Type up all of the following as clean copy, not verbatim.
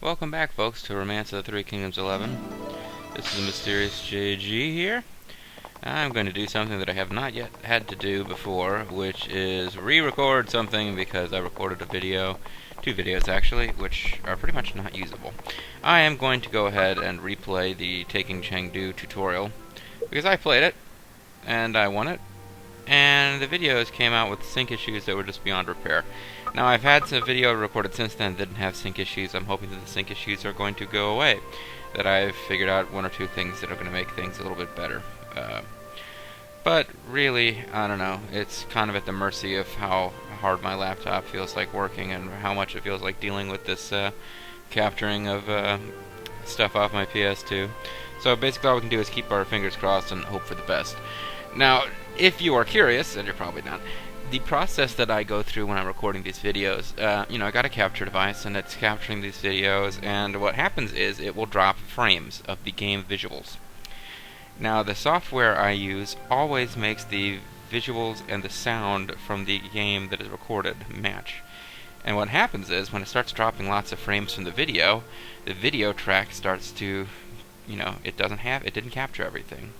Welcome back, folks, to Romance of the Three Kingdoms 11. This is Mysterious JG here. I'm going to do something that I have not yet had to do before, which is re-record something because I recorded a video, two videos actually, which are pretty much not usable. I am going to go ahead and replay the Taking Cheng tutorial, because I played it, and I won it, and the videos came out with sync issues that were just beyond repair. Now, I've had some video recorded since then that didn't have sync issues. I'm hoping that the sync issues are going to go away, that I've figured out one or two things that are going to make things a little bit better. But really, I don't know, it's kind of at the mercy of how hard my laptop feels like working and how much it feels like dealing with this capturing of stuff off my PS2. So basically all we can do is keep our fingers crossed and hope for the best. Now, if you are curious, and you're probably not, the process that I go through when I'm recording these videos, I got a capture device and it's capturing these videos, and what happens is it will drop frames of the game visuals. Now, the software I use always makes the visuals and the sound from the game that is recorded match. And what happens is, when it starts dropping lots of frames from the video track starts to, it didn't capture everything.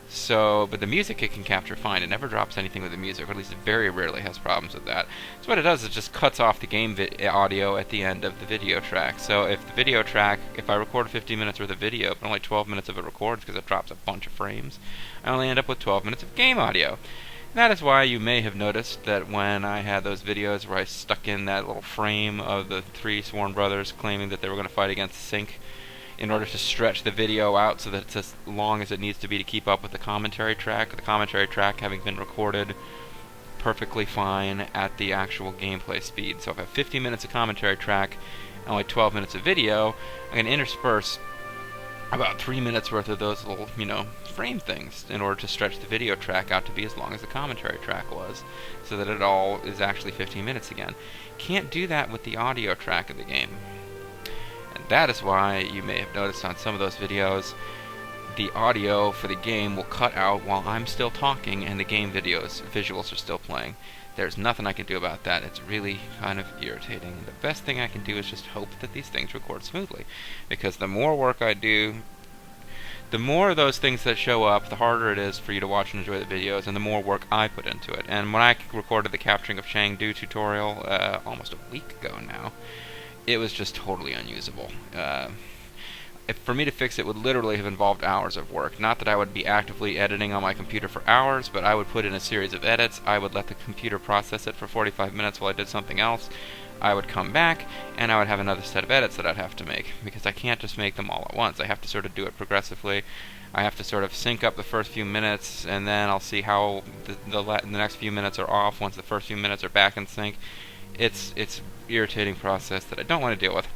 So, but the music it can capture fine. It never drops anything with the music, or at least it very rarely has problems with that. So what it does is just cuts off the game audio at the end of the video track. So if the video track, if I record 15 minutes worth of video, but only 12 minutes of it records because it drops a bunch of frames, I only end up with 12 minutes of game audio. And that is why you may have noticed that when I had those videos where I stuck in that little frame of the three sworn brothers claiming that they were going to fight against Sync, in order to stretch the video out so that it's as long as it needs to be to keep up with the commentary track having been recorded perfectly fine at the actual gameplay speed. So if I have 15 minutes of commentary track and only 12 minutes of video, I can intersperse about 3 minutes worth of those little, frame things in order to stretch the video track out to be as long as the commentary track was, so that it all is actually 15 minutes again. Can't do that with the audio track of the game. And that is why you may have noticed on some of those videos, the audio for the game will cut out while I'm still talking and the game visuals are still playing. There's nothing I can do about that. It's really kind of irritating. The best thing I can do is just hope that these things record smoothly. Because the more work I do, the more of those things that show up, the harder it is for you to watch and enjoy the videos, and the more work I put into it. And when I recorded the capturing of Cheng tutorial almost a week ago now, it was just totally unusable. For me to fix it would literally have involved hours of work. Not that I would be actively editing on my computer for hours, but I would put in a series of edits. I would let the computer process it for 45 minutes while I did something else. I would come back, and I would have another set of edits that I'd have to make, because I can't just make them all at once. I have to sort of do it progressively. I have to sort of sync up the first few minutes, and then I'll see how the next few minutes are off once the first few minutes are back in sync. It's irritating process that I don't want to deal with.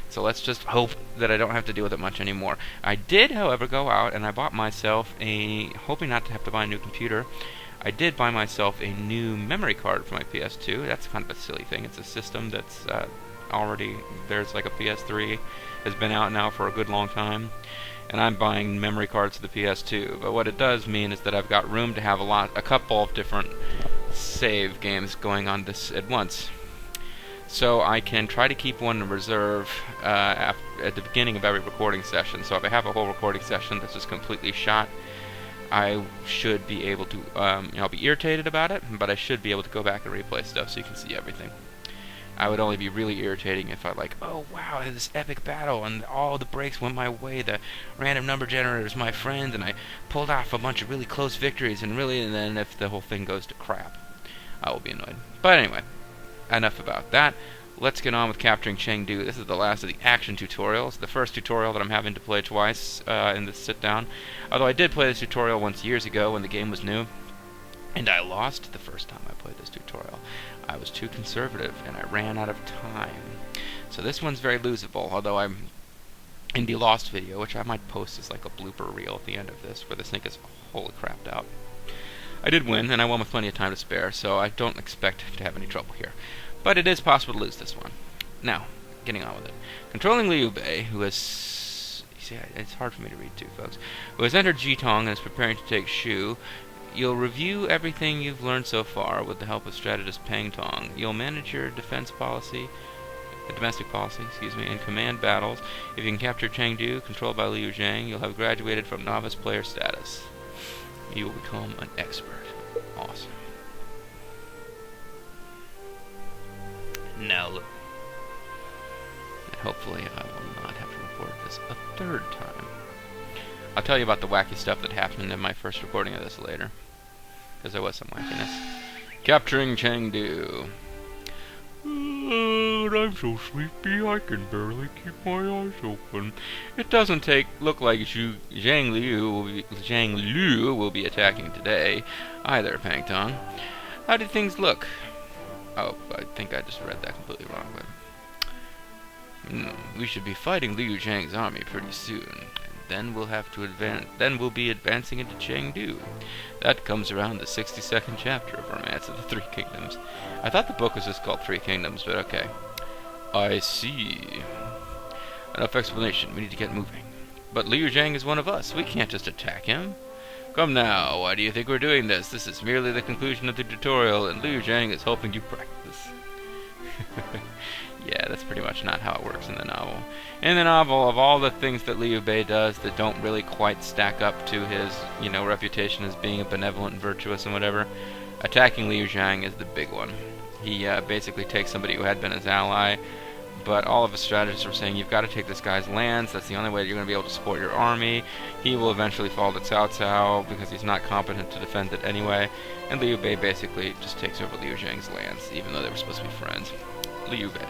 So let's just hope that I don't have to deal with it much anymore. I did, however, go out and I bought myself hoping not to have to buy a new computer, I did buy myself a new memory card for my PS2. That's kind of a silly thing. It's a system that's already, there's like a PS3, has been out now for a good long time, and I'm buying memory cards for the PS2. But what it does mean is that I've got room to have a couple of different save games going on this at once. So I can try to keep one in reserve at the beginning of every recording session. So if I have a whole recording session that's just completely shot, I should be able to, I'll be irritated about it, but I should be able to go back and replay stuff so you can see everything. I would only be really irritating if I oh wow, I had this epic battle and all the breaks went my way, the random number generator is my friend, and I pulled off a bunch of really close victories, and then if the whole thing goes to crap, I will be annoyed. But anyway, enough about that. Let's get on with capturing Cheng. This is the last of the action tutorials. The first tutorial that I'm having to play twice in this sit-down. Although I did play this tutorial once years ago when the game was new, and I lost the first time I played this tutorial. I was too conservative, and I ran out of time. So this one's very losable, although I'm in the lost video, which I might post as like a blooper reel at the end of this, where this thing is wholly crapped out. I did win, and I won with plenty of time to spare, so I don't expect to have any trouble here. But it is possible to lose this one. Now, getting on with it. Controlling Liu Bei, who has... See, it's hard for me to read too, folks. Who has entered Jitong and is preparing to take Shu. You'll review everything you've learned so far with the help of strategist Peng Tong. You'll manage your defense policy domestic policy, in command battles. If you can capture Chengdu, controlled by Liu Zhang, you'll have graduated from novice player status. You will become an expert. Awesome. Now look. And hopefully I will not have to report this a third time. I'll tell you about the wacky stuff that happened in my first recording of this later. Because there was some wackiness. Capturing Chengdu. I'm so sleepy I can barely keep my eyes open. It doesn't look like Zhang Liu will be attacking today either, Pang Tong. How did things look? Oh, I think I just read that completely wrong. But we should be fighting Liu Zhang's army pretty soon. Then we'll have to advance. Then we'll be advancing into Chengdu. That comes around the 62nd chapter of Romance of the Three Kingdoms. I thought the book was just called Three Kingdoms, but okay. I see. Enough explanation. We need to get moving. But Liu Zhang is one of us. We can't just attack him. Come now. Why do you think we're doing this? This is merely the conclusion of the tutorial, and Liu Zhang is helping you practice. Yeah, that's pretty much not how it works in the novel. In the novel, of all the things that Liu Bei does that don't really quite stack up to his, reputation as being a benevolent and virtuous and whatever, attacking Liu Zhang is the big one. He basically takes somebody who had been his ally, but all of his strategists were saying, you've got to take this guy's lands, that's the only way you're going to be able to support your army. He will eventually fall to Cao Cao because he's not competent to defend it anyway, and Liu Bei basically just takes over Liu Zhang's lands, even though they were supposed to be friends. Liu Bei,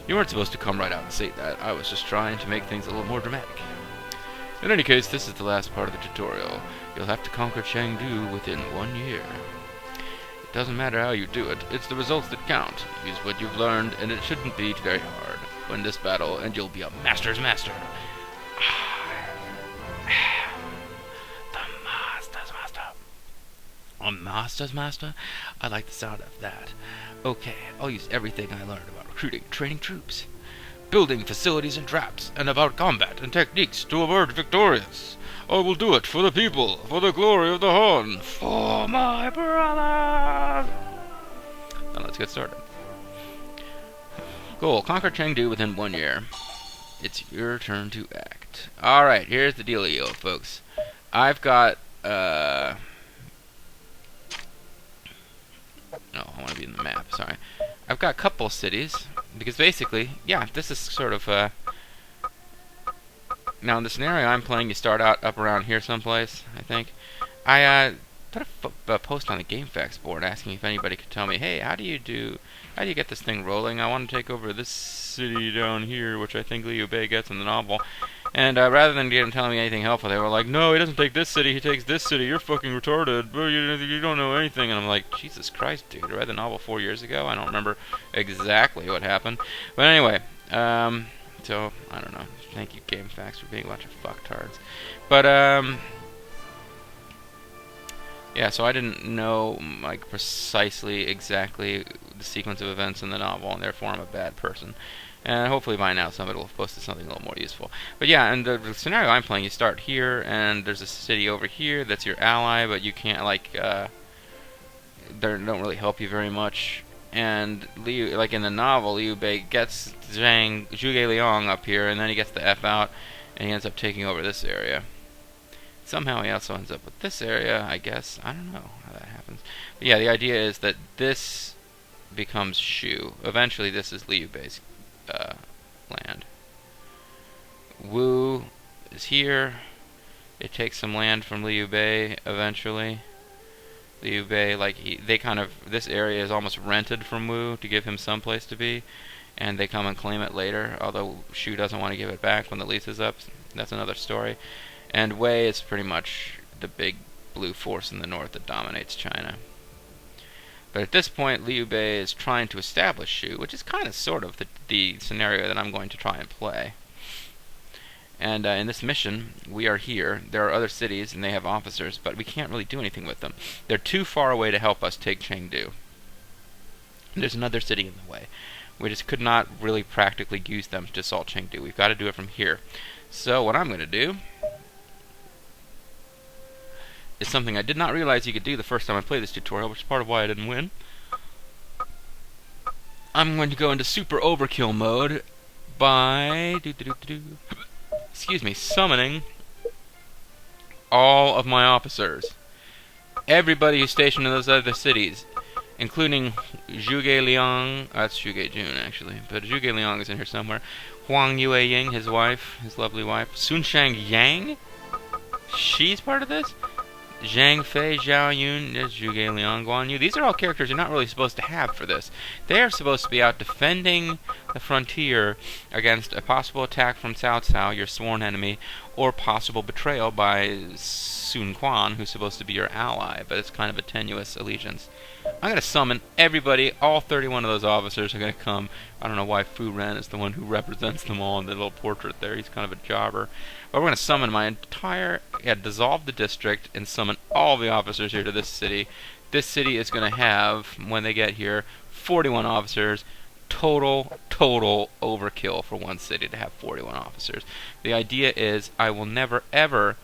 you weren't supposed to come right out and say that. I was just trying to make things a little more dramatic. In any case, this is the last part of the tutorial. You'll have to conquer Chengdu within 1 year. It doesn't matter how you do it, it's the results that count. Use what you've learned, and it shouldn't be very hard. Win this battle, and you'll be a master's master. The master's master. A master's master? I like the sound of that. Okay, I'll use everything I learned about recruiting and training troops, building facilities and traps, and about combat and techniques to emerge victorious. I will do it for the people, for the glory of the Han, for my brother. Now let's get started. Goal: conquer Chengdu within 1 year. It's your turn to act. Alright, here's the dealio, folks. I've got, no, I want to be in the map, sorry. I've got a couple cities, because basically, yeah, this is sort of, now in the scenario I'm playing, you start out up around here someplace, I think. I, put a post on the GameFAQs board asking if anybody could tell me, hey, how do you get this thing rolling? I want to take over this city down here, which I think Liu Bei gets in the novel. And rather than telling me anything helpful, they were like, no, he doesn't take this city, he takes this city, you're fucking retarded, you don't know anything. And I'm like, Jesus Christ, dude, I read the novel 4 years ago, I don't remember exactly what happened. But anyway, so, I don't know, thank you GameFAQs for being a bunch of fucktards. But, yeah, so I didn't know, like, precisely exactly the sequence of events in the novel, and therefore I'm a bad person. And hopefully by now somebody will have posted something a little more useful. But yeah, in the scenario I'm playing, you start here, and there's a city over here that's your ally, but you can't, like, they don't really help you very much. And Liu, like in the novel, Liu Bei gets Zhuge Liang up here, and then he gets the F out, and he ends up taking over this area. Somehow he also ends up with this area, I guess. I don't know how that happens. But yeah, the idea is that this becomes Shu. Eventually this is Liu Bei's land. Wu is here. It takes some land from Liu Bei eventually. Liu Bei, like, this area is almost rented from Wu to give him some place to be, and they come and claim it later, although Shu doesn't want to give it back when the lease is up. That's another story. And Wei is pretty much the big blue force in the north that dominates China. But at this point, Liu Bei is trying to establish Shu, which is kind of sort of the scenario that I'm going to try and play. And in this mission, we are here. There are other cities, and they have officers, but we can't really do anything with them. They're too far away to help us take Chengdu. There's another city in the way. We just could not really practically use them to assault Chengdu. We've got to do it from here. So what I'm going to do is something I did not realize you could do the first time I played this tutorial, which is part of why I didn't win. I'm going to go into super overkill mode by excuse me, summoning all of my officers. Everybody who's stationed in those other cities, including Zhuge Liang. That's Zhuge Jun, actually, but Zhuge Liang is in here somewhere. Huang Yue Ying, his wife, his lovely wife. Sun Shang Yang, she's part of this. Zhang Fei, Zhao Yun, Zhuge Liang, Guan Yu. These are all characters you're not really supposed to have for this. They are supposed to be out defending the frontier against a possible attack from Cao Cao, your sworn enemy, or possible betrayal by Sun Quan, who's supposed to be your ally, but it's kind of a tenuous allegiance. I'm going to summon everybody, all 31 of those officers are going to come. I don't know why Fu Ren is the one who represents them all in the little portrait there. He's kind of a jobber. But we're going to summon my entire, dissolve the district and summon all the officers here to this city. This city is going to have, when they get here, 41 officers. Total overkill for one city to have 41 officers. The idea is I will never, ever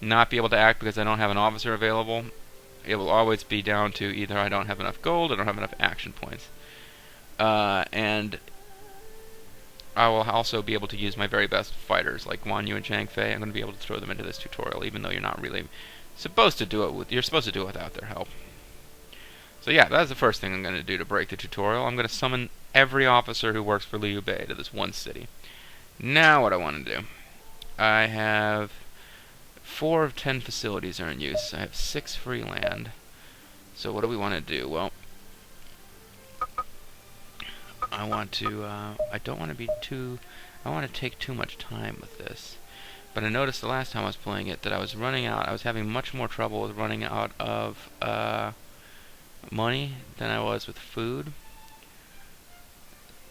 not be able to act because I don't have an officer available. It will always be down to either I don't have enough gold or I don't have enough action points. And I will also be able to use my very best fighters, like Guan Yu and Zhang Fei. I'm going to be able to throw them into this tutorial, even though you're not really supposed to do it you're supposed to do it without their help. So yeah, that's the first thing I'm going to do to break the tutorial. I'm going to summon every officer who works for Liu Bei to this one city. Now what I want to do. I have 4 of 10 facilities are in use. I have 6 free land. So what do we want to do? Well, I want to, I don't want to be too, I want to take too much time with this. But I noticed the last time I was playing it that I was running out, I was having much more trouble with running out of money than I was with food.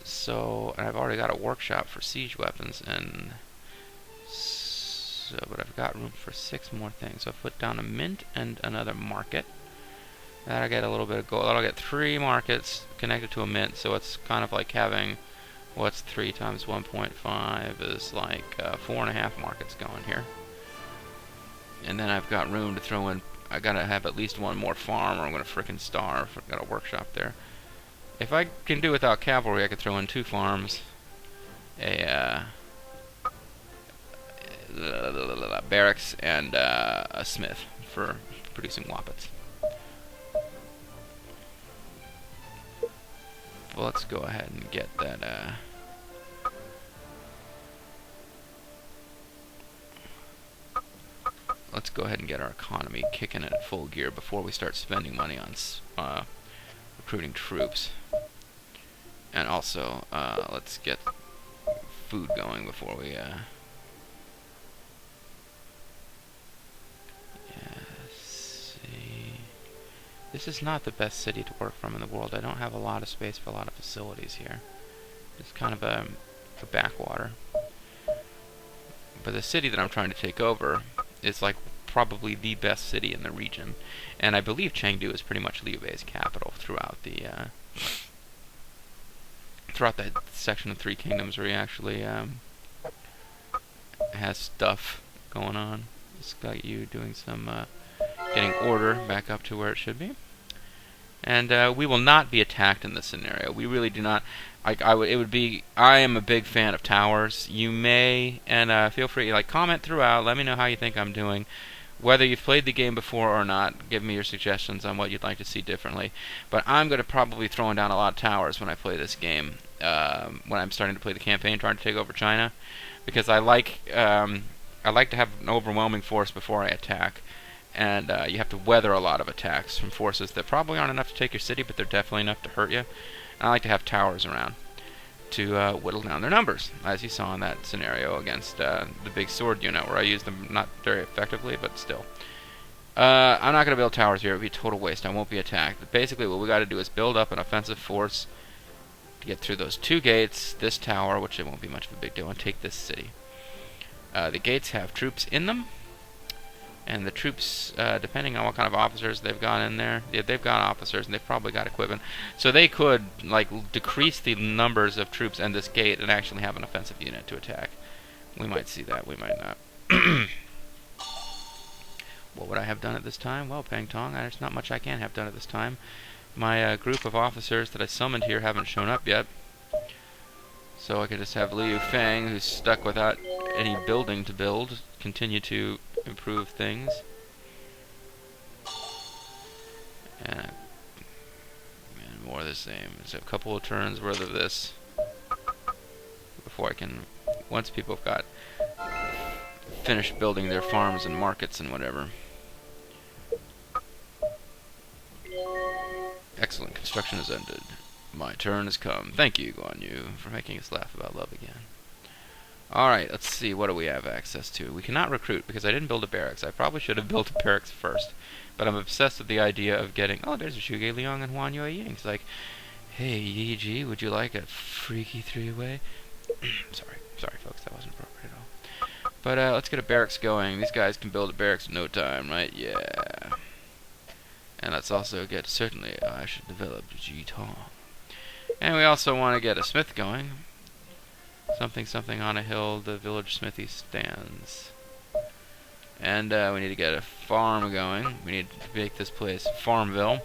So, and I've already got a workshop for siege weapons, and so, but I've got room for 6 more things. So I put down a mint and another market. That'll get a little bit of gold. That'll get 3 markets connected to a mint. So it's kind of like having, what's 3 times 1.5 is like 4.5 markets going here. And then I've got room to throw in. I gotta have at least 1 more farm, or I'm gonna frickin' starve. I've got a workshop there. If I can do without cavalry, I could throw in 2 farms, a barracks, and a smith for producing wappets. Well, let's go ahead and get that. Let's go ahead and get our economy kicking in at full gear before we start spending money on recruiting troops. And also, let's get food going before we. This is not the best city to work from in the world. I don't have a lot of space for a lot of facilities here. It's kind of a backwater. But the city that I'm trying to take over is like probably the best city in the region. And I believe Chengdu is pretty much Liu Bei's capital throughout the throughout that section of 3 kingdoms where he actually has stuff going on. It's got you doing some getting order back up to where it should be. And we will not be attacked in this scenario. We really do not. I am a big fan of towers. You may, and feel free, like, comment throughout. Let me know how you think I'm doing. Whether you've played the game before or not, give me your suggestions on what you'd like to see differently. But I'm going to probably throwing down a lot of towers when I play this game. When I'm starting to play the campaign, trying to take over China, because I like to have an overwhelming force before I attack. And you have to weather a lot of attacks from forces that probably aren't enough to take your city, but they're definitely enough to hurt you. And I like to have towers around to whittle down their numbers, as you saw in that scenario against the big sword unit, where I used them not very effectively, but still. I'm not going to build towers here. It would be a total waste. I won't be attacked. But basically what we got to do is build up an offensive force to get through those 2 gates, this tower, which it won't be much of a big deal, and take this city. The gates have troops in them. And the troops, depending on what kind of officers they've got in there, yeah, they've got officers and they've probably got equipment. So they could, like, decrease the numbers of troops in this gate and actually have an offensive unit to attack. We might see that, we might not. What would I have done at this time? Well, Peng Tong, there's not much I can have done at this time. my group of officers that I summoned here haven't shown up yet. So I could just have Liu Feng, who's stuck without any building to build, continue to improve things. And more of the same. There's a couple of turns worth of this before I can, once people have got finished building their farms and markets and whatever. Excellent. Construction has ended. My turn has come. Thank you, Guan Yu, for making us laugh about love again. Alright, let's see. What do we have access to? We cannot recruit because I didn't build a barracks. I probably should have built a barracks first. But I'm obsessed with the idea of getting... Oh, there's Zhuge Liang and Huan Yueying. It's like, hey, Yi Ji, would you like a freaky three-way? Sorry, folks. That wasn't appropriate at all. But let's get a barracks going. These guys can build a barracks in no time, right? Yeah. And let's also get... Certainly, I should develop Ji Tong. And we also want to get a smith going. Something on a hill, the village smithy stands. And we need to get a farm going. We need to make this place Farmville.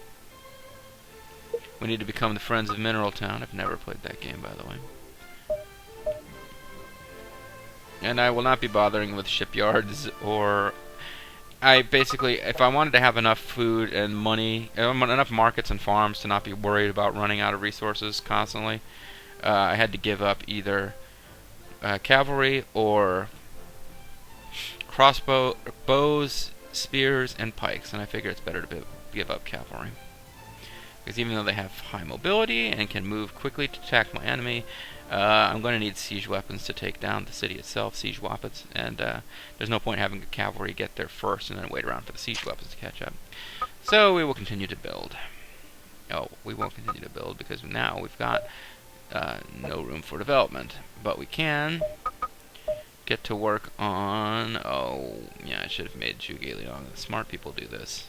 We need to become the Friends of Mineral Town. I've never played that game, by the way. And I will not be bothering with shipyards or... I basically, if I wanted to have enough food and money, enough markets and farms to not be worried about running out of resources constantly, I had to give up either cavalry or bows, spears, and pikes, and I figure it's better to give up cavalry. Because even though they have high mobility and can move quickly to attack my enemy, I'm going to need siege weapons to take down the city itself, siege weapons, and there's no point having the cavalry get there first and then wait around for the siege weapons to catch up. So we will continue to build. Oh, we won't continue to build because now we've got no room for development. But we can get to work on... Oh, yeah, I should have made Zhuge Liang. Smart people do this.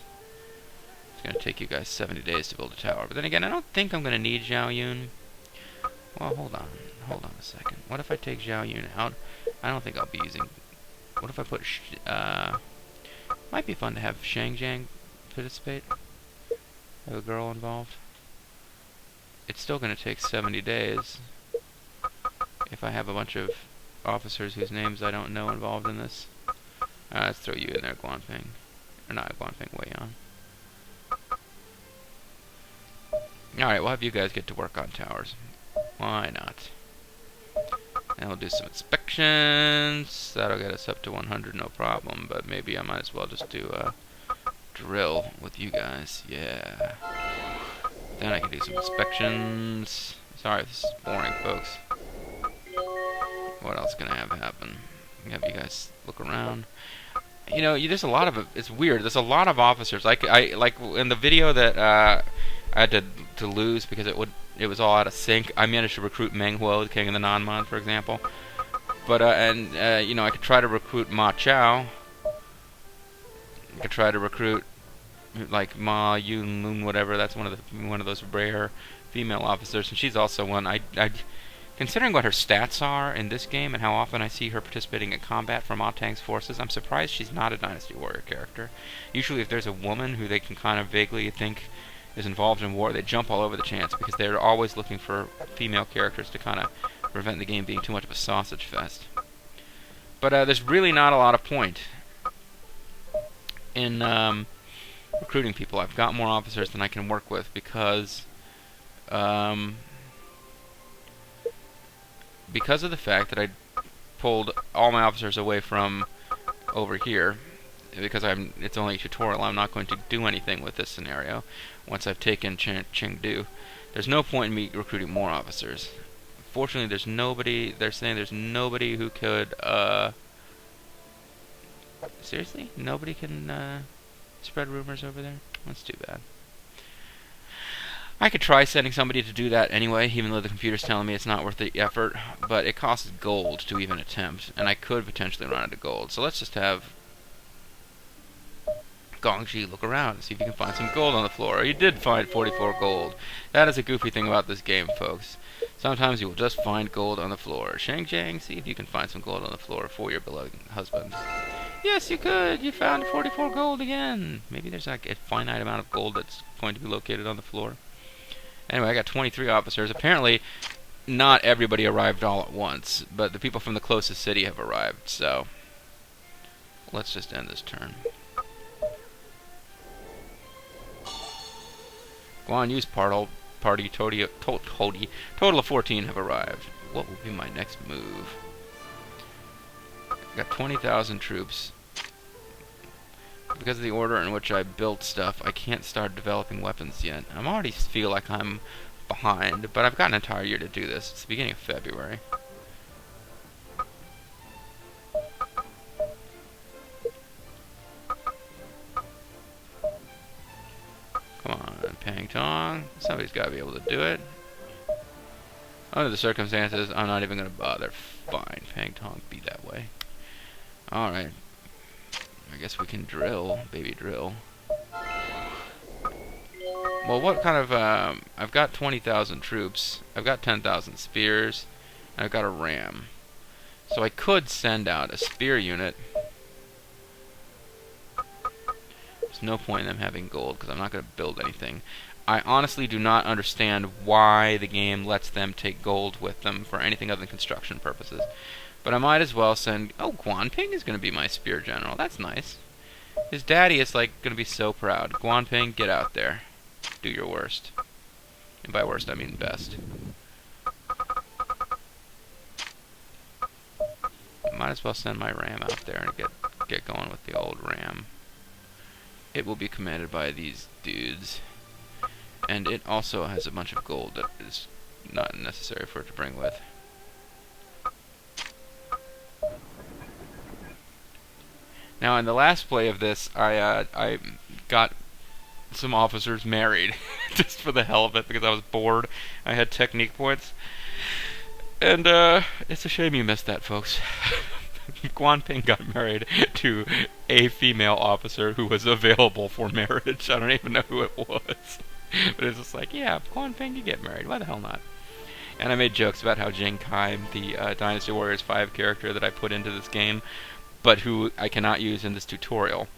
It's going to take you guys 70 days to build a tower. But then again, I don't think I'm going to need Zhao Yun. Well, hold on a second. What if I take Zhao Yun out? I don't think I'll be using... What if I put... might be fun to have Shang Jiang participate. Have a girl involved. It's still going to take 70 days. If I have a bunch of officers whose names I don't know involved in this. Let's throw you in there, Guanping. Or not Guanping, Wei Yan. Alright, we'll have you guys get to work on towers. Why not? And we'll do some inspections. That'll get us up to 100, no problem. But maybe I might as well just do a drill with you guys. Yeah. Then I can do some inspections. Sorry if this is boring, folks. What else can I have happen? Have you guys look around. You know, there's a lot of... It's weird. There's a lot of officers. Like in the video that I had to lose because it was all out of sync. I managed to recruit Meng Huo, the king of the Nanman, for example. But you know, I could try to recruit Ma Chao. I could try to recruit like Ma Yun Moon, whatever. That's one of those rare female officers, and she's also one. I considering what her stats are in this game and how often I see her participating in combat for Ma Tang's forces, I'm surprised she's not a Dynasty Warrior character. Usually, if there's a woman who they can kind of vaguely think is involved in war, they jump all over the chance because they're always looking for female characters to kind of prevent the game being too much of a sausage fest. But there's really not a lot of point in recruiting people. I've got more officers than I can work with because of the fact that I pulled all my officers away from over here. Because it's only a tutorial, I'm not going to do anything with this scenario once I've taken Chengdu. There's no point in me recruiting more officers. Fortunately, there's nobody. They're saying there's nobody who could. Seriously, nobody can spread rumors over there. That's too bad. I could try sending somebody to do that anyway, even though the computer's telling me it's not worth the effort. But it costs gold to even attempt, and I could potentially run out of gold. So let's just have Gongji look around and see if you can find some gold on the floor. You did find 44 gold. That is a goofy thing about this game, folks. Sometimes you will just find gold on the floor. Shang Jiang, see if you can find some gold on the floor for your beloved husband. Yes, you could. You found 44 gold again. Maybe there's like a finite amount of gold that's going to be located on the floor. Anyway, I got 23 officers. Apparently, not everybody arrived all at once, but the people from the closest city have arrived, so let's just end this turn. Guan Yu's party total of 14 have arrived. What will be my next move? I got 20,000 troops. Because of the order in which I built stuff, I can't start developing weapons yet. I already feel like I'm behind, but I've got an entire year to do this. It's the beginning of February. Come on, Pang Tong. Somebody's got to be able to do it. Under the circumstances, I'm not even going to bother. Fine, Pang Tong, be that way. Alright. I guess we can drill, baby drill. Well, what kind of, I've got 20,000 troops, I've got 10,000 spears, and I've got a ram. So I could send out a spear unit. There's no point in them having gold, because I'm not going to build anything. I honestly do not understand why the game lets them take gold with them for anything other than construction purposes. But I might as well send... Oh, Guanping is going to be my spear general. That's nice. His daddy is, like, going to be so proud. Guanping, get out there. Do your worst. And by worst, I mean best. Might as well send my ram out there and get going with the old ram. It will be commanded by these dudes. And it also has a bunch of gold that is not necessary for it to bring with. Now, in the last play of this, I got some officers married, just for the hell of it, because I was bored. I had technique points. And, it's a shame you missed that, folks. Guanping got married to a female officer who was available for marriage. I don't even know who it was. But it's just like, yeah, Guanping, you get married. Why the hell not? And I made jokes about how Cheng, the Dynasty Warriors 5 character that I put into this game, but who I cannot use in this tutorial.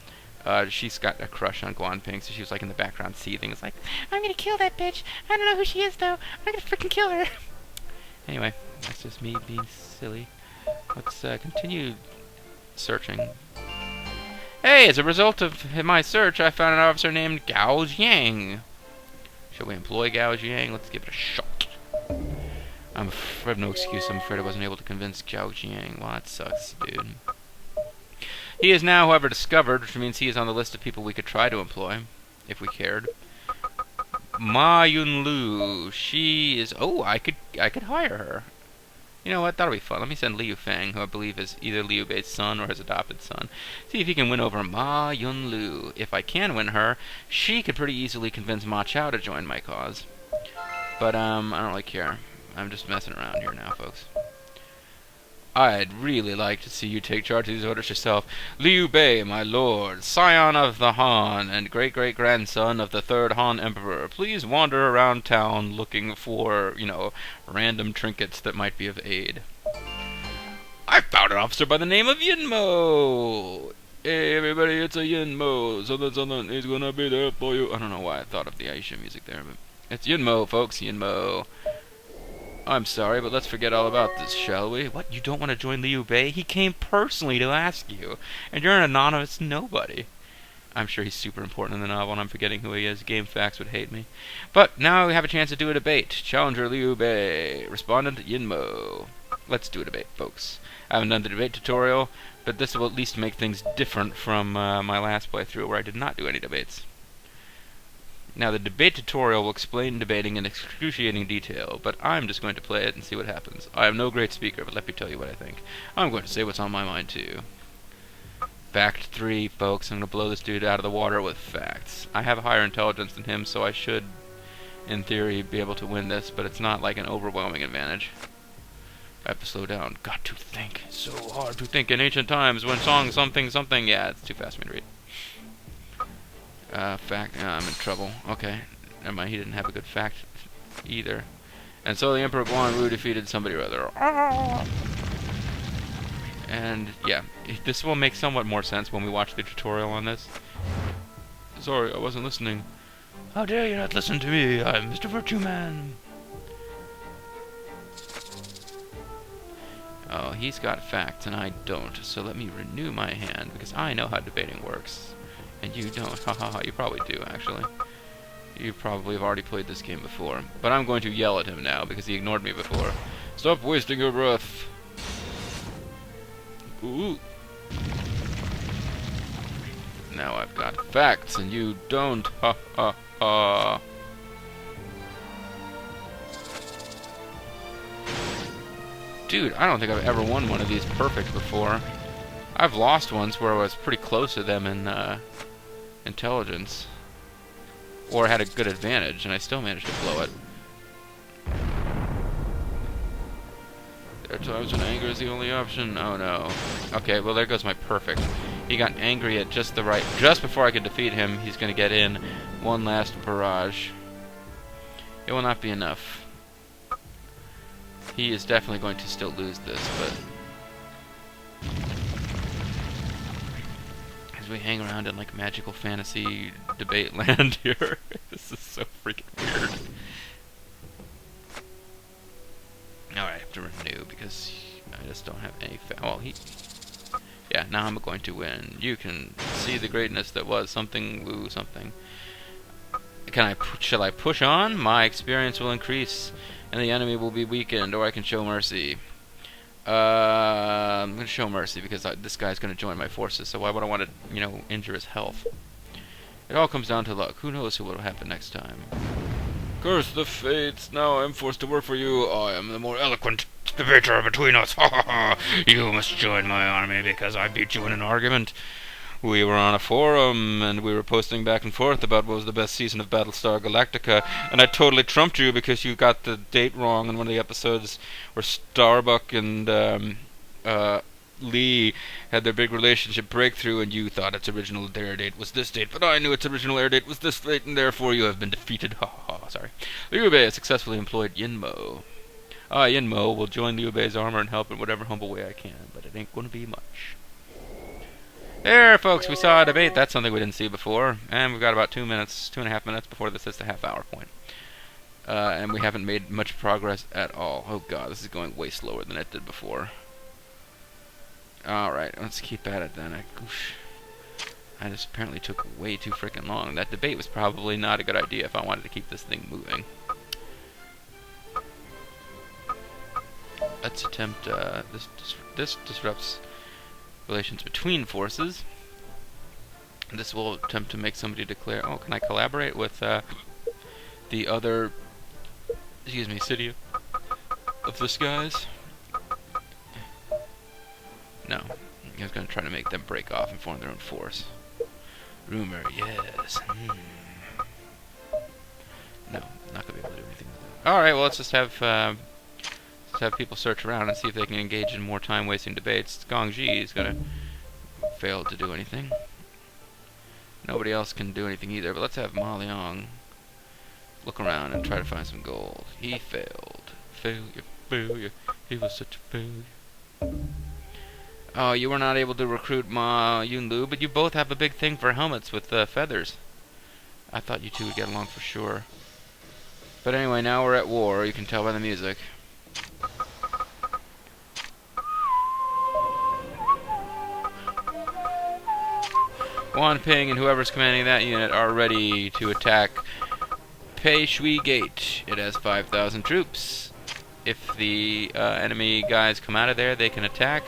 She's got a crush on Guanping, so she was like in the background seething. It's like, I'm gonna kill that bitch. I don't know who she is though. I'm gonna freaking kill her. Anyway, that's just me being silly. Let's continue searching. Hey, as a result of my search, I found an officer named Gao Jiang. Shall we employ Gao Jiang? Let's give it a shot. I have no excuse. I'm afraid I wasn't able to convince Gao Jiang. Well, that sucks, dude. He is now, however, discovered, which means he is on the list of people we could try to employ, if we cared. Ma Yunlu. She is... Oh, I could hire her. You know what? That'll be fun. Let me send Liu Fang, who I believe is either Liu Bei's son or his adopted son. See if he can win over Ma Yunlu. If I can win her, she could pretty easily convince Ma Chao to join my cause. But, I don't really care. I'm just messing around here now, folks. I'd really like to see you take charge of these orders yourself. Liu Bei, my lord, scion of the Han, and great-great-grandson of the third Han Emperor, please wander around town looking for, you know, random trinkets that might be of aid. I found an officer by the name of Yinmo! Hey, everybody, it's a Yinmo. Something is gonna be there for you. I don't know why I thought of the Aisha music there, but it's Yinmo, folks, Yinmo. I'm sorry, but let's forget all about this, shall we? What, you don't want to join Liu Bei? He came personally to ask you, and you're an anonymous nobody. I'm sure he's super important in the novel, and I'm forgetting who he is. GameFAQs would hate me. But now we have a chance to do a debate. Challenger Liu Bei, respondent Yinmo. Let's do a debate, folks. I haven't done the debate tutorial, but this will at least make things different from my last playthrough, where I did not do any debates. Now, the debate tutorial will explain debating in excruciating detail, but I'm just going to play it and see what happens. I am no great speaker, but let me tell you what I think. I'm going to say what's on my mind, too. Fact 3, folks. I'm going to blow this dude out of the water with facts. I have a higher intelligence than him, so I should, in theory, be able to win this, but it's not like an overwhelming advantage. I have to slow down. Got to think. So hard to think in ancient times when song something. Yeah, it's too fast for me to read. Fact. I'm in trouble. Okay. Never mind, he didn't have a good fact either. And so the Emperor Guanwu defeated somebody or other. And, yeah. This will make somewhat more sense when we watch the tutorial on this. Sorry, I wasn't listening. How dare you not listen to me? I'm Mr. Virtue Man. Oh, he's got facts and I don't, so let me renew my hand, because I know how debating works. And you don't. Ha ha ha, you probably do, actually. You probably have already played this game before. But I'm going to yell at him now, because he ignored me before. Stop wasting your breath! Ooh. Now I've got facts and you don't. Ha ha ha. Dude, I don't think I've ever won one of these perfect before. I've lost ones where I was pretty close to them in intelligence. Or had a good advantage and I still managed to blow it. There are times when anger is the only option. Oh no. Okay, well there goes my perfect. He got angry at just before I could defeat him. He's gonna get in one last barrage. It will not be enough. He is definitely going to still lose this, but as we hang around in like magical fantasy debate land here, this is so freaking weird. Alright, I have to renew because I just don't have any yeah, now I'm going to win. You can see the greatness that was something, woo, something. Shall I push on? My experience will increase, and the enemy will be weakened, or I can show mercy. I'm going to show mercy, because this guy's going to join my forces, so why would I want to, injure his health? It all comes down to luck. Who knows what will happen next time? Curse the fates, now I'm forced to work for you. I am the more eloquent debater between us. Ha ha ha! You must join my army because I beat you in an argument. We were on a forum, and we were posting back and forth about what was the best season of Battlestar Galactica, and I totally trumped you because you got the date wrong in one of the episodes where Starbuck and Lee had their big relationship breakthrough, and you thought its original air date was this date, but I knew its original air date was this date, and therefore you have been defeated. Ha ha ha, sorry. Liu Bei has successfully employed Yinmo. Yinmo will join Liu Bei's armor and help in whatever humble way I can, but it ain't gonna be much. There, folks, we saw a debate. That's something we didn't see before. And we've got about 2.5 minutes before this hits the half-hour point. And we haven't made much progress at all. Oh god, this is going way slower than it did before. Alright, let's keep at it then. I just apparently took way too freaking long. That debate was probably not a good idea if I wanted to keep this thing moving. Let's attempt, this disrupts relations between forces. This will attempt to make somebody declare, oh, can I collaborate with the other, city of the skies? No. I was going to try to make them break off and form their own force. Rumor, yes. No, not going to be able to do anything with that. Alright, well, let's just have people search around and see if they can engage in more time-wasting debates. Gongji is going to fail to do anything. Nobody else can do anything either, but let's have Ma Liang look around and try to find some gold. He failed. Failure. He was such a failure. Oh, you were not able to recruit Ma Yunlu, but you both have a big thing for helmets with feathers. I thought you two would get along for sure. But anyway, now we're at war. You can tell by the music. Wan Ping and whoever's commanding that unit are ready to attack Pei Shui Gate. It has 5,000 troops. If the enemy guys come out of there, they can attack.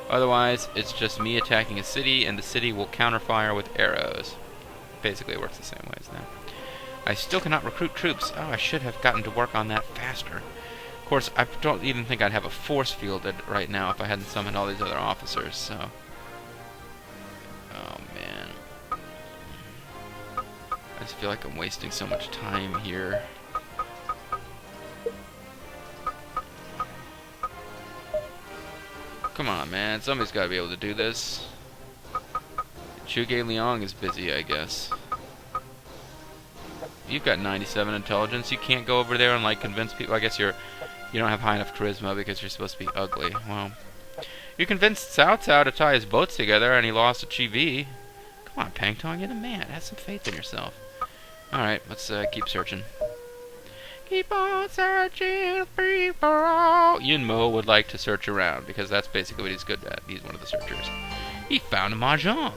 Otherwise, it's just me attacking a city, and the city will counterfire with arrows. Basically, it works the same way as that. I still cannot recruit troops. Oh, I should have gotten to work on that faster. Of course, I don't even think I'd have a force fielded right now if I hadn't summoned all these other officers, so... Oh, man. I just feel like I'm wasting so much time here. Come on, man. Somebody's got to be able to do this. Zhuge Liang is busy, I guess. You've got 97 intelligence. You can't go over there and, like, convince people. I guess you don't have high enough charisma because you're supposed to be ugly. Well, you convinced Cao Cao to tie his boats together and he lost to Chi Vi. Come on, Pang Tong, you're the man. Have some faith in yourself. Alright, let's keep searching. Keep on searching, free for all. Yunmo would like to search around, because that's basically what he's good at. He's one of the searchers. He found a Mahjong.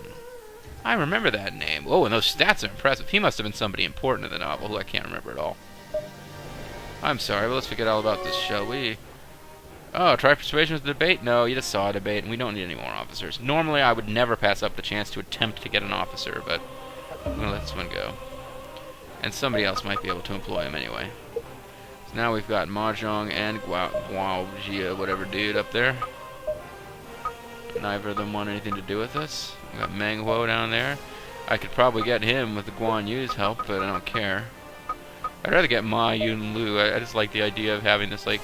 I remember that name. Oh, and those stats are impressive. He must have been somebody important in the novel who I can't remember at all. I'm sorry, but let's forget all about this, shall we? Oh, try persuasion with the debate? No, you just saw a debate, and we don't need any more officers. Normally, I would never pass up the chance to attempt to get an officer, but I'm going to let this one go. And somebody else might be able to employ him anyway. So now we've got Mahjong and Guaojia, whatever dude up there. Neither of them want anything to do with us. We got Meng Huo down there. I could probably get him with the Guan Yu's help, but I don't care. I'd rather get Ma Yun Lu. I just like the idea of having this like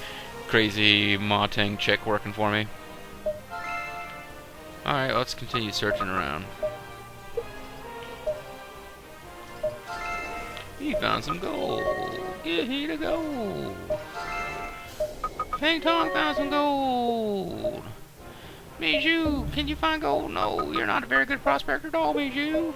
crazy Ma Teng chick working for me. Alright, let's continue searching around. He found some gold. Get here to gold. Feng Tong found some gold. Meiju, can you find gold? No, you're not a very good prospector at all, Meiju.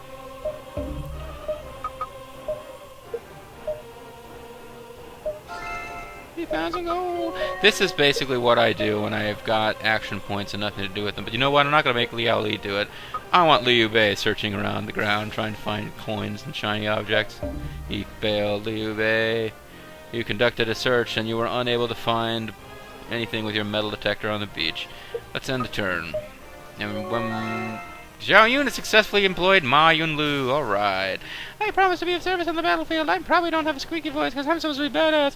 You found some gold. This is basically what I do when I have got action points and nothing to do with them. But you know what? I'm not going to make Liao Li do it. I want Liu Bei searching around the ground trying to find coins and shiny objects. He failed, Liu Bei. You conducted a search and you were unable to find anything with your metal detector on the beach. Let's end the turn. And when Zhao Yun has successfully employed Ma Yun Lu. Alright. I promise to be of service on the battlefield. I probably don't have a squeaky voice because I'm supposed to be badass.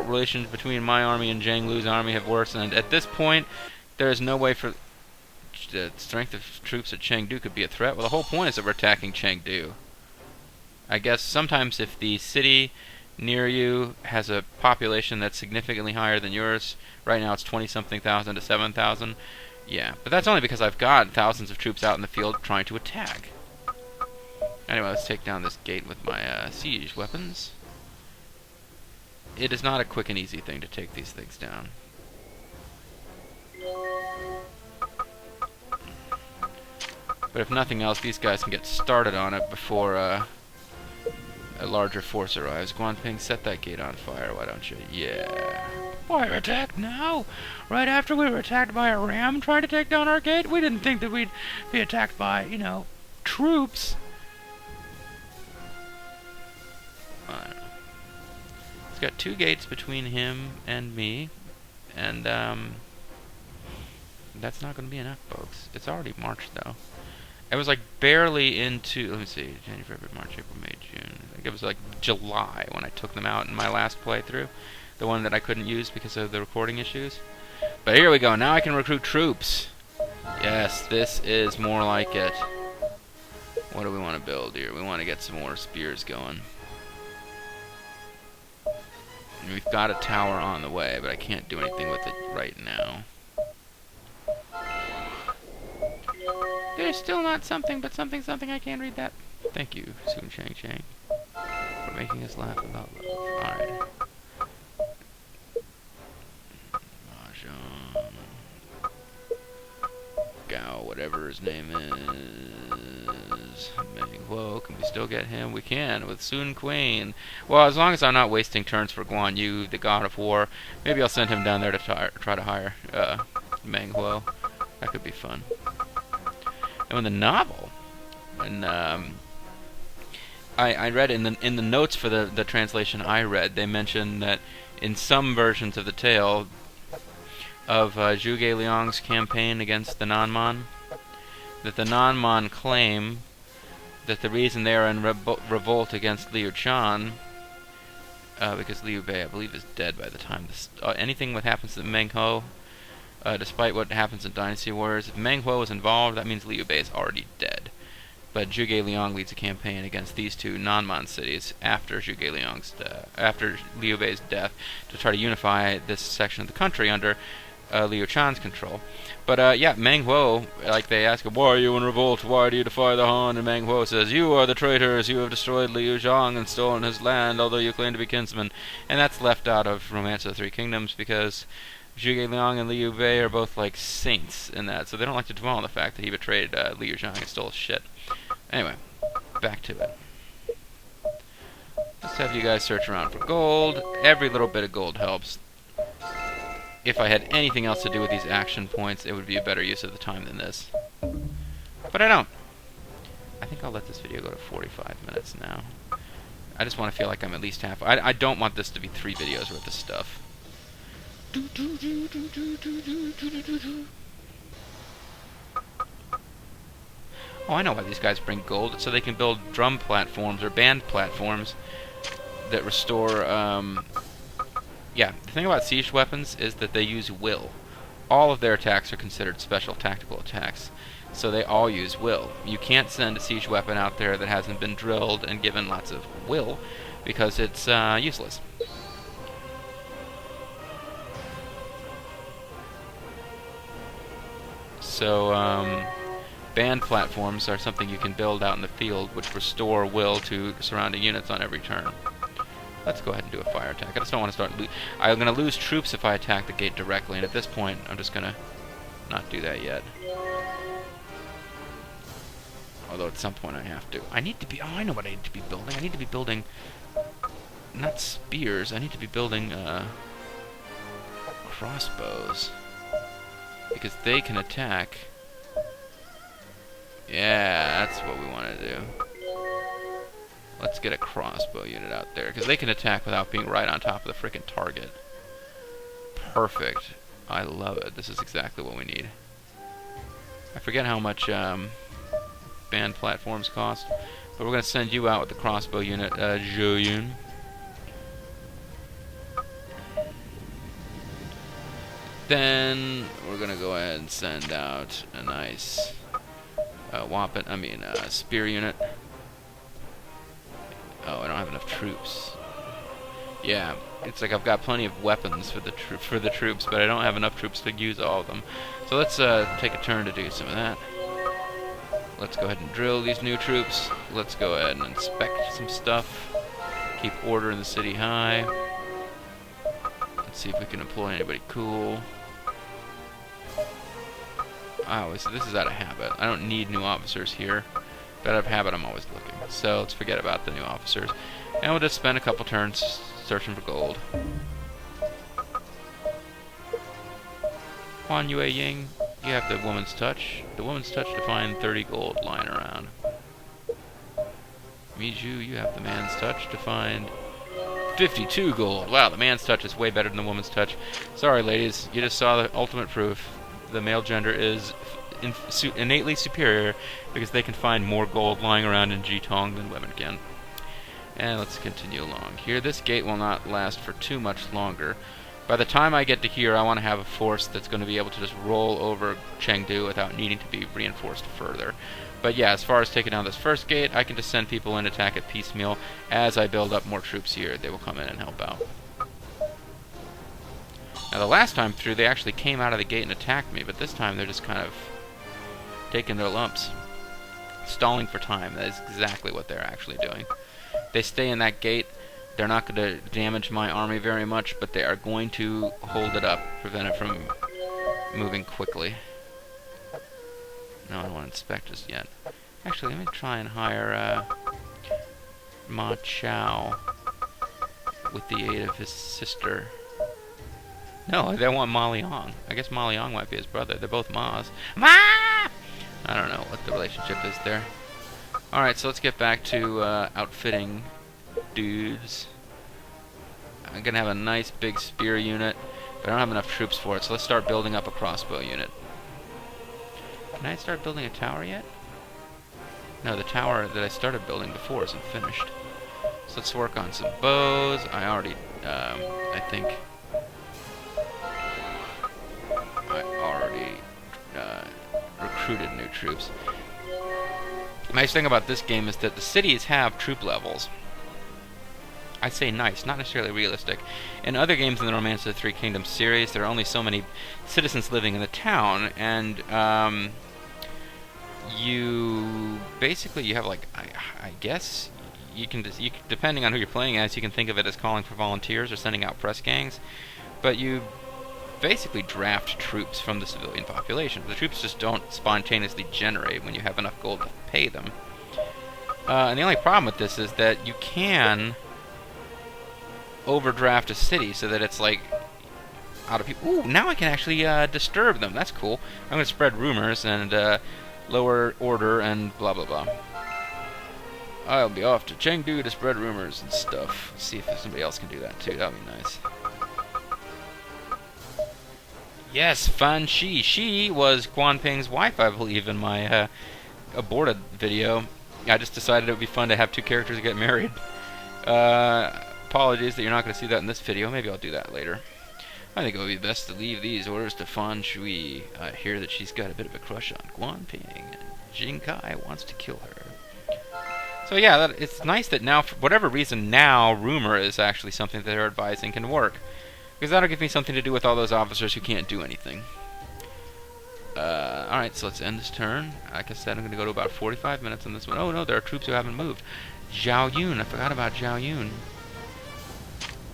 Relations between my army and Zhang Lu's army have worsened. At this point, there is no way for the strength of troops at Chengdu could be a threat. Well, the whole point is that we're attacking Chengdu. I guess sometimes if the city near you has a population that's significantly higher than yours, right now it's 20-something thousand to 7,000. Yeah, but that's only because I've got thousands of troops out in the field trying to attack. Anyway, let's take down this gate with my siege weapons. It is not a quick and easy thing to take these things down. But if nothing else, these guys can get started on it before a larger force arrives. Guanping, set that gate on fire, why don't you? Yeah. Why attack now? Right after we were attacked by a ram trying to take down our gate? We didn't think that we'd be attacked by, you know, troops. I don't know. He's got 2 gates between him and me, and that's not going to be enough, folks. It's already March, though. It was like barely into, let me see, January, February, March, April, May, June. I think it was like July when I took them out in my last playthrough. The one that I couldn't use because of the recording issues. But here we go, now I can recruit troops. Yes, this is more like it. What do we want to build here? We want to get some more spears going. And we've got a tower on the way, but I can't do anything with it right now. There's still not something, but something, I can't read that. Thank you, Sun Cheng, for making us laugh about love. Alright. Mahjong. Gao, whatever his name is. Meng Huo, can we still get him? We can, with Sun Queen. Well, as long as I'm not wasting turns for Guan Yu, the god of war, maybe I'll send him down there to try to hire Meng Huo. That could be fun. And in the novel, and I read in the notes for the translation I read, they mentioned that in some versions of the tale of Zhuge Liang's campaign against the Nanman, that the Nanman claim that the reason they are in revolt against Liu Chan, because Liu Bei, I believe, is dead by the time this, anything that happens to Meng Huo, despite what happens in Dynasty Warriors, if Meng Huo was involved, that means Liu Bei is already dead. But Zhuge Liang leads a campaign against these 2 Nanman cities after after Liu Bei's death to try to unify this section of the country under Liu Chan's control. But yeah, Meng Huo, like they ask him, why are you in revolt? Why do you defy the Han? And Meng Huo says, you are the traitors. You have destroyed Liu Zhang and stolen his land, although you claim to be kinsmen. And that's left out of Romance of the 3 Kingdoms because Zhuge Liang and Liu Bei are both like saints in that, so they don't like to dwell on the fact that he betrayed Liu Zhang and stole his shit. Anyway, back to it. Let's have you guys search around for gold. Every little bit of gold helps. If I had anything else to do with these action points, it would be a better use of the time than this. But I don't. I think I'll let this video go to 45 minutes now. I just want to feel like I'm at least half. I don't want this to be 3 videos worth of stuff. Oh, I know why these guys bring gold. It's so they can build drum platforms or band platforms that restore, yeah, the thing about siege weapons is that they use will. All of their attacks are considered special tactical attacks, so they all use will. You can't send a siege weapon out there that hasn't been drilled and given lots of will, because it's useless. So, band platforms are something you can build out in the field, which restore will to surrounding units on every turn. Let's go ahead and do a fire attack. I just don't want to start... I'm going to lose troops if I attack the gate directly, and at this point, I'm just going to not do that yet. Although at some point I have to. I need to be... Oh, I know what I need to be building. I need to be building... Not spears. I need to be building, crossbows. Because they can attack... Yeah, that's what we want to do. Let's get a crossbow unit out there, because they can attack without being right on top of the frickin' target. Perfect. I love it. This is exactly what we need. I forget how much band platforms cost, but we're going to send you out with the crossbow unit, Joyun. Then we're going to go ahead and send out a nice spear unit. Oh, I don't have enough troops. Yeah, it's like I've got plenty of weapons for the troops, but I don't have enough troops to use all of them. So let's take a turn to do some of that. Let's go ahead and drill these new troops. Let's go ahead and inspect some stuff. Keep order in the city high. Let's see if we can employ anybody cool. Oh, this is out of habit. I don't need new officers here. But out of habit, I'm always looking. So let's forget about the new officers. And we'll just spend a couple turns searching for gold. Huan Yue Ying, you have the woman's touch. The woman's touch to find 30 gold lying around. Miju, you have the man's touch to find 52 gold. Wow, the man's touch is way better than the woman's touch. Sorry, ladies, you just saw the ultimate proof. The male gender is innately superior because they can find more gold lying around in Jitong than women can. And let's continue along here. This gate will not last for too much longer. By the time I get to here, I want to have a force that's going to be able to just roll over Chengdu without needing to be reinforced further. But yeah, as far as taking down this first gate, I can just send people in, attack it piecemeal. As I build up more troops here, they will come in and help out. Now the last time through, they actually came out of the gate and attacked me, but this time they're just kind of taking their lumps. Stalling for time. That is exactly what they're actually doing. They stay in that gate. They're not going to damage my army very much, but they are going to hold it up, prevent it from moving quickly. No, I don't want to inspect just yet. Actually, let me try and hire Ma Chao with the aid of his sister. No, they want Ma Liang. I guess Ma Liang might be his brother. They're both Ma's. Ma! I don't know what the relationship is there. Alright, so let's get back to outfitting dudes. I'm going to have a nice big spear unit, but I don't have enough troops for it, so let's start building up a crossbow unit. Can I start building a tower yet? No, the tower that I started building before isn't finished. So let's work on some bows. I already, I think... recruited new troops. Nice thing about this game is that the cities have troop levels. I say nice, not necessarily realistic. In other games in the Romance of the Three Kingdoms series, there are only so many citizens living in the town, and you have like, I guess you can depending on who you're playing as, you can think of it as calling for volunteers or sending out press gangs, but you basically draft troops from the civilian population. The troops just don't spontaneously generate when you have enough gold to pay them. And the only problem with this is that you can overdraft a city so that it's like out of people. Ooh, now I can actually disturb them. That's cool. I'm going to spread rumors and lower order and blah blah blah. I'll be off to Chengdu to spread rumors and stuff. See if somebody else can do that too. That'd be nice. Yes, Fan Shi. She was Guanping's wife, I believe, in my aborted video. I just decided it would be fun to have two characters get married. Apologies that you're not going to see that in this video. Maybe I'll do that later. I think it would be best to leave these orders to Fan Shui. I hear that she's got a bit of a crush on Guanping, and Jing Kai wants to kill her. So yeah, it's nice that now, for whatever reason, now rumor is actually something that they're advising can work. Because that'll give me something to do with all those officers who can't do anything. Alright, so let's end this turn. Like I said, I'm going to go to about 45 minutes on this one. Oh no, there are troops who haven't moved. Zhao Yun, I forgot about Zhao Yun.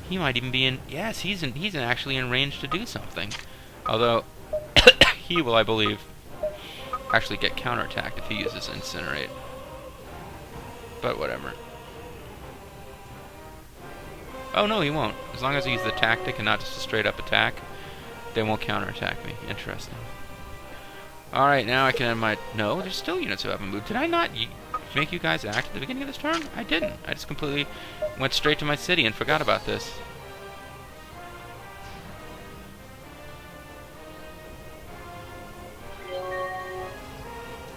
He might even be in... Yes, he's actually in range to do something. Although, he will, I believe, actually get counterattacked if he uses Incinerate. But whatever. Oh no, he won't. As long as he uses the tactic and not just a straight up attack, they won't counterattack me. Interesting. Alright, now I can end my... No, there's still units who haven't moved. Did I not make you guys act at the beginning of this turn? I didn't. I just completely went straight to my city and forgot about this.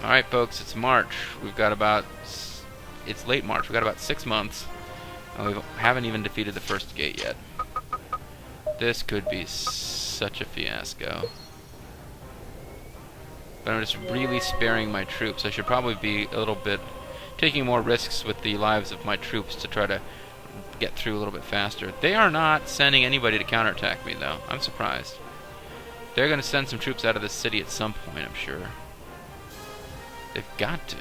Alright folks, it's March. We've got about... It's late March. We've got about 6 months. And we haven't even defeated the first gate yet. This could be such a fiasco. But I'm just really sparing my troops. I should probably be a little bit taking more risks with the lives of my troops to try to get through a little bit faster. They are not sending anybody to counterattack me, though. I'm surprised. They're going to send some troops out of this city at some point, I'm sure. They've got to.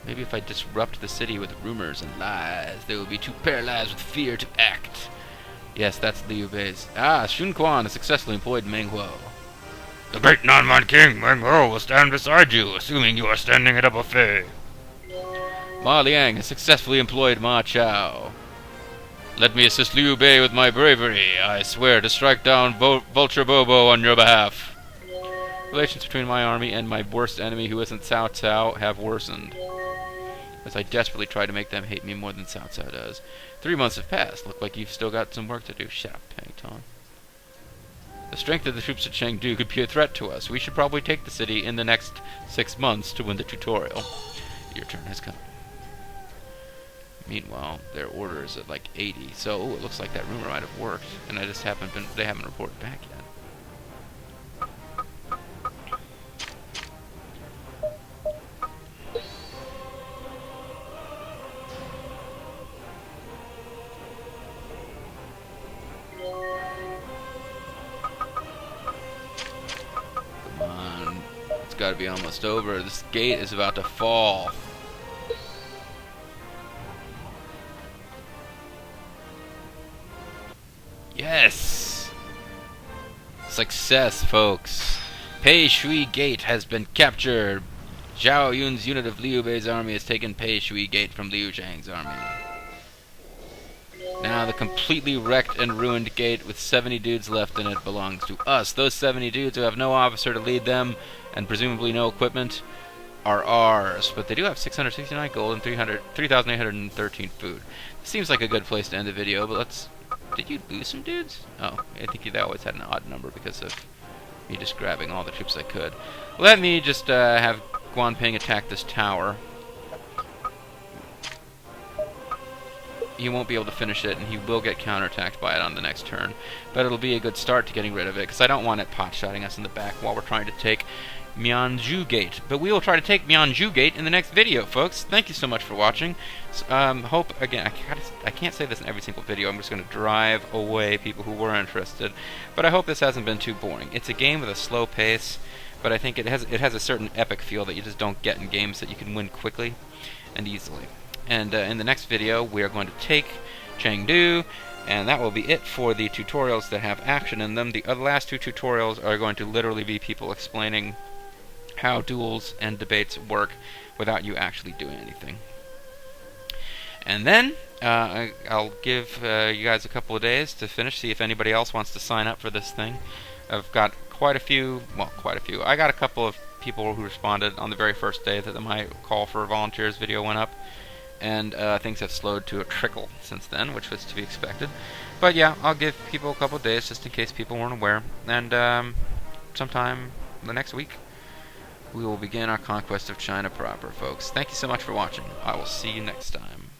Maybe if I disrupt the city with rumors and lies, they will be too paralyzed with fear to act. Yes, that's Liu Bei's. Ah, Xun Quan has successfully employed Meng Huo. The great non-man king, Meng Huo, will stand beside you, assuming you are standing at a buffet. Ma Liang has successfully employed Ma Chao. Let me assist Liu Bei with my bravery. I swear to strike down Vulture Bobo on your behalf. Relations between my army and my worst enemy, who isn't Cao Cao, have worsened, as I desperately try to make them hate me more than Cao Cao does. 3 months have passed. Look like you've still got some work to do. Shut up, Pang Tong. The strength of the troops at Chengdu could be a threat to us. We should probably take the city in the next 6 months to win the tutorial. Your turn has come. Meanwhile, their order is at like 80. So, it looks like that rumor might have worked, and they haven't reported back yet. Got to be almost over. This gate is about to fall. Yes! Success, folks. Pei Shui Gate has been captured. Zhao Yun's unit of Liu Bei's army has taken Pei Shui Gate from Liu Zhang's army. Now the completely wrecked and ruined gate with 70 dudes left in it belongs to us. Those 70 dudes who have no officer to lead them and presumably no equipment are ours. But they do have 669 gold and 3,813 food. This seems like a good place to end the video, but let's... Did you lose some dudes? Oh, I think they always had an odd number because of me just grabbing all the troops I could. Let me just have Guanping attack this tower. He won't be able to finish it, and he will get counterattacked by it on the next turn. But it'll be a good start to getting rid of it, because I don't want it pot-shotting us in the back while we're trying to take Mianzhu Gate. But we will try to take Mianzhu Gate in the next video, folks. Thank you so much for watching. Hope, again, I can't say this in every single video. I'm just going to drive away people who were interested. But I hope this hasn't been too boring. It's a game with a slow pace, but I think it has a certain epic feel that you just don't get in games that you can win quickly and easily. And in the next video, we are going to take Chengdu, and that will be it for the tutorials that have action in them. The last two tutorials are going to literally be people explaining how duels and debates work without you actually doing anything. And then I'll give you guys a couple of days to finish, see if anybody else wants to sign up for this thing. I've got quite a few, well, quite a few. I got a couple of people who responded on the very first day that my call for volunteers video went up, and things have slowed to a trickle since then, which was to be expected. But yeah, I'll give people a couple of days just in case people weren't aware, and sometime the next week we will begin our conquest of China proper, folks. Thank you so much for watching. I will see you next time.